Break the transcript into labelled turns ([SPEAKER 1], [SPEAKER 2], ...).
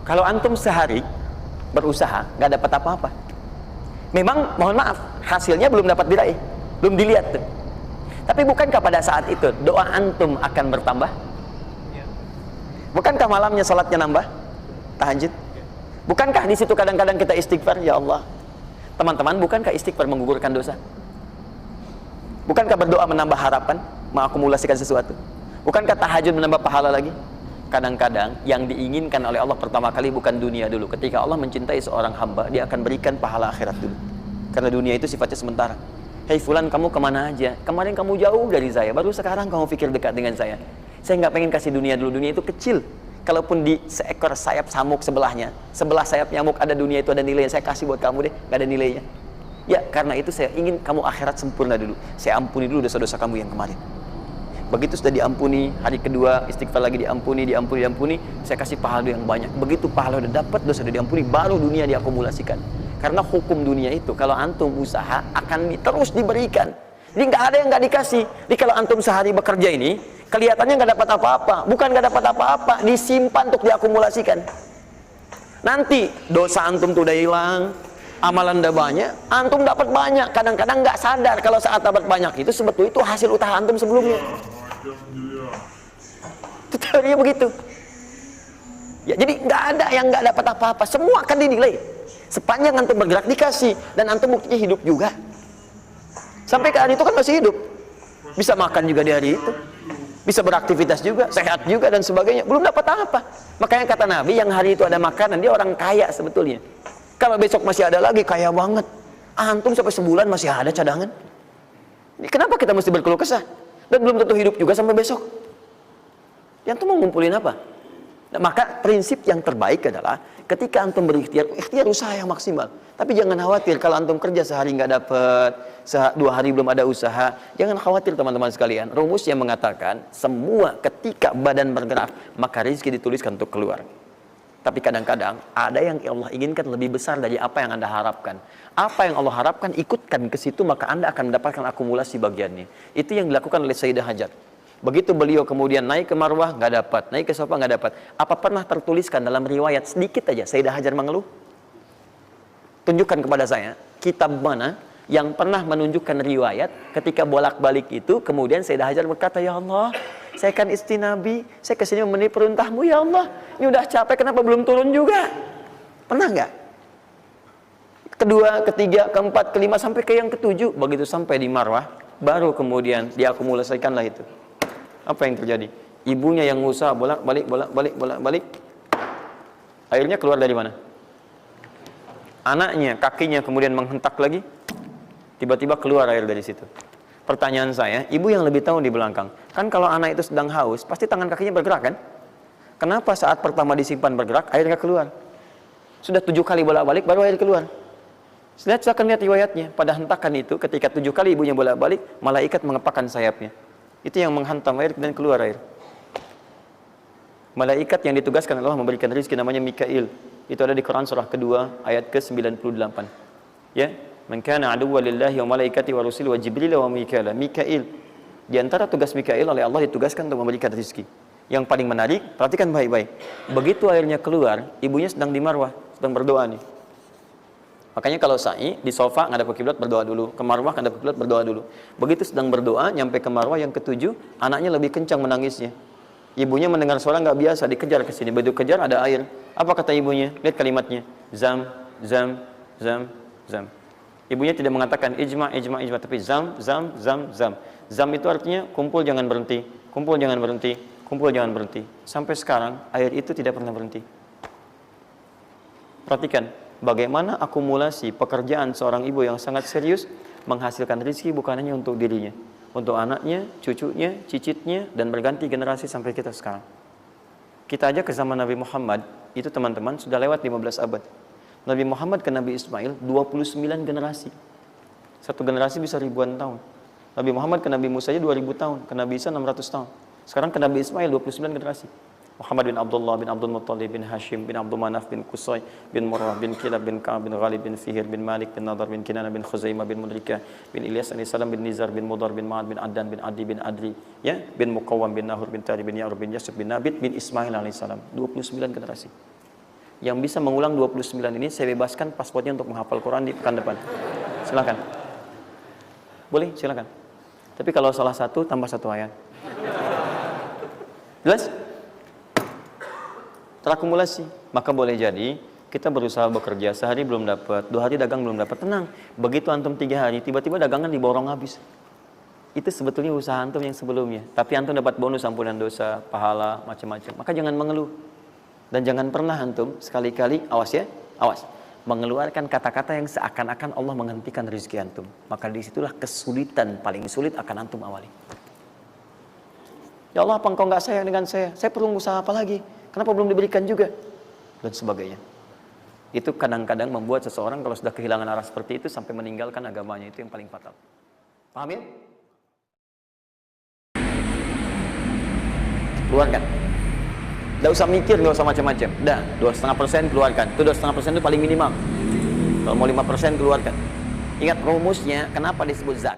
[SPEAKER 1] Kalau antum sehari berusaha nggak dapat apa-apa, memang mohon maaf hasilnya belum dapat diraih, belum dilihat tuh. Tapi bukankah pada saat itu doa antum akan bertambah? Bukankah malamnya salatnya nambah? Tahajud? Bukankah di situ kadang-kadang kita istighfar, ya Allah? Teman-teman, bukankah istighfar menggugurkan dosa? Bukankah berdoa menambah harapan, mengakumulasikan sesuatu? Bukankah tahajud menambah pahala lagi? Kadang-kadang yang diinginkan oleh Allah pertama kali bukan dunia dulu. Ketika Allah mencintai seorang hamba, dia akan berikan pahala akhirat dulu. Karena dunia itu sifatnya sementara. Hei fulan, kamu kemana aja? Kemarin kamu jauh dari saya, baru sekarang kamu pikir dekat dengan saya. Saya nggak pengen kasih dunia dulu, dunia itu kecil. Kalaupun di seekor sayap samuk sebelahnya, sebelah sayap nyamuk ada dunia itu ada nilainya, saya kasih buat kamu deh, nggak ada nilainya. Ya, karena itu saya ingin kamu akhirat sempurna dulu. Saya ampuni dulu dosa-dosa kamu yang kemarin. Begitu sudah diampuni, hari kedua istighfar lagi diampuni, saya kasih pahala yang banyak. Begitu pahala udah dapat, dosa udah diampuni, baru dunia diakumulasikan. Karena hukum dunia itu kalau antum usaha akan terus diberikan. Jadi nggak ada yang nggak dikasih. Jadi kalau antum sehari bekerja ini kelihatannya nggak dapat apa-apa, bukan nggak dapat apa-apa, disimpan untuk diakumulasikan. Nanti dosa antum tuh udah hilang, amalan udah banyak, antum dapat banyak. Kadang-kadang nggak sadar kalau saat dapat banyak itu sebetulnya itu hasil usaha antum sebelumnya. Itu teorinya begitu. Ya, jadi nggak ada yang nggak dapat apa-apa, semua akan dinilai. Sepanjang antum bergerak dikasih, dan antum buktinya hidup juga. Sampai ke hari itu kan masih hidup, bisa makan juga di hari itu, bisa beraktivitas juga, sehat juga dan sebagainya. Belum dapat apa. Makanya kata Nabi, yang hari itu ada makanan, dia orang kaya sebetulnya. Kalau besok masih ada lagi, kaya banget. Antum sampai sebulan masih ada cadangan. Ini kenapa kita mesti berkeluh kesah? Dan belum tentu hidup juga sampai besok. Yang antum mau ngumpulin apa? Nah, maka prinsip yang terbaik adalah ketika antum berikhtiar, ikhtiar usaha yang maksimal. Tapi jangan khawatir kalau antum kerja sehari nggak dapat, 2 hari belum ada usaha. Jangan khawatir teman-teman sekalian. Rumus yang mengatakan semua ketika badan bergerak maka rezeki dituliskan untuk keluar. Tapi kadang-kadang ada yang Allah inginkan lebih besar dari apa yang Anda harapkan. Apa yang Allah harapkan ikutkan ke situ, maka Anda akan mendapatkan akumulasi bagiannya. Itu yang dilakukan oleh Sayyidah Hajar. Begitu beliau kemudian naik ke Marwah nggak dapat, naik ke Safa nggak dapat. Apa pernah tertuliskan dalam riwayat sedikit aja Sayyidah Hajar mengeluh? Tunjukkan kepada saya kitab mana yang pernah menunjukkan riwayat ketika bolak-balik itu kemudian Sayyidah Hajar berkata, ya Allah, saya kan istri Nabi, saya kesini memenuhi perintahmu, ya Allah, ini udah capek kenapa belum turun juga? Pernah nggak? Kedua, ketiga, keempat, kelima sampai ke yang ketujuh, begitu sampai di Marwah baru kemudian diakumulasikanlah itu. Apa yang terjadi? Ibunya yang usaha bolak-balik. Airnya keluar dari mana? Anaknya, kakinya kemudian menghentak lagi. Tiba-tiba keluar air dari situ. Pertanyaan saya, ibu yang lebih tahu di belakang. Kan kalau anak itu sedang haus, pasti tangan kakinya bergerak kan? Kenapa saat pertama disimpan bergerak, airnya keluar? Sudah 7 kali bolak-balik, baru air keluar. Silakan lihat riwayatnya. Pada hentakan itu, ketika 7 kali ibunya bolak-balik, malaikat mengepakkan sayapnya. Itu yang menghantam air dan keluar air. Malaikat yang ditugaskan Allah memberikan rezeki namanya Mikail. Itu ada di Quran surah kedua ayat ke-98. Ya, man kana aduwwan lillahi wa malaikati wa rusuli wa jibril wa mikail. Mikail. Di antara tugas Mikail oleh Allah ditugaskan untuk memberikan rezeki. Yang paling menarik, perhatikan baik-baik. Begitu airnya keluar, ibunya sedang di Marwah, sedang berdoa nih. Makanya kalau sa'i di sofa ngadep ke kiblat berdoa dulu, ke Marwah ngadep ke kiblat berdoa dulu. Begitu sedang berdoa nyampe ke Marwah yang ketujuh, anaknya lebih kencang menangisnya. Ibunya mendengar suara nggak biasa, dikejar ke sini. Begitu kejar ada air. Apa kata ibunya? Lihat kalimatnya. Zam, zam, zam, zam. Ibunya tidak mengatakan ijma, tapi zam, zam, zam, zam. Zam itu artinya kumpul jangan berhenti, kumpul jangan berhenti, kumpul jangan berhenti. Sampai sekarang air itu tidak pernah berhenti. Perhatikan bagaimana akumulasi pekerjaan seorang ibu yang sangat serius menghasilkan rezeki bukan hanya untuk dirinya, untuk anaknya, cucunya, cicitnya, dan berganti generasi sampai kita sekarang. Kita aja ke zaman Nabi Muhammad, itu teman-teman sudah lewat 15 abad. Nabi Muhammad ke Nabi Ismail 29 generasi. Satu generasi bisa ribuan tahun. Nabi Muhammad ke Nabi Musa aja 2000 tahun, ke Nabi Isa 600 tahun. Sekarang ke Nabi Ismail 29 generasi. Muhammad bin Abdullah bin Abdul Muttalib bin Hashim bin Abdul Manaf bin Qusay bin Murrah bin Kilab bin Ka'ab bin Ghalib bin Fihir bin Malik bin Nadar bin Kinana bin Khuzaimah bin Mudrikah bin Ilyas alaihissalam bin Nizar bin Mudar bin Ma'ad bin Addan bin Adi bin Adri, ya, bin Muqawwam bin Nahur bin Tari bin Ya'rub bin Yasub bin Nabit bin Ismail alaihissalam. 29 generasi. Yang bisa mengulang 29 ini saya bebaskan paspornya untuk menghafal Quran di pekan depan. Silakan. Boleh, silakan. Tapi kalau salah satu tambah satu ayat. Jelas? Terakumulasi. Maka boleh jadi kita berusaha bekerja, sehari belum dapat, 2 hari dagang belum dapat, tenang. Begitu antum 3 hari, tiba-tiba dagangan diborong habis. Itu sebetulnya usaha antum yang sebelumnya. Tapi antum dapat bonus ampunan dosa, pahala, macam-macam. Maka jangan mengeluh. Dan jangan pernah antum sekali-kali, awas ya, awas, mengeluarkan kata-kata yang seakan-akan Allah menghentikan rezeki antum. Maka disitulah kesulitan paling sulit akan antum awali. Ya Allah, apa engkau nggak sayang dengan saya? Saya perlu usaha apa lagi? Kenapa belum diberikan juga? Dan sebagainya. Itu kadang-kadang membuat seseorang kalau sudah kehilangan arah seperti itu sampai meninggalkan agamanya, itu yang paling fatal. Paham ya? Keluarkan. Tidak usah mikir, nggak usah macam-macam. Dah, 2,5% keluarkan. Itu 2,5% itu paling minimal. Kalau mau 5% keluarkan. Ingat rumusnya, kenapa disebut zakat?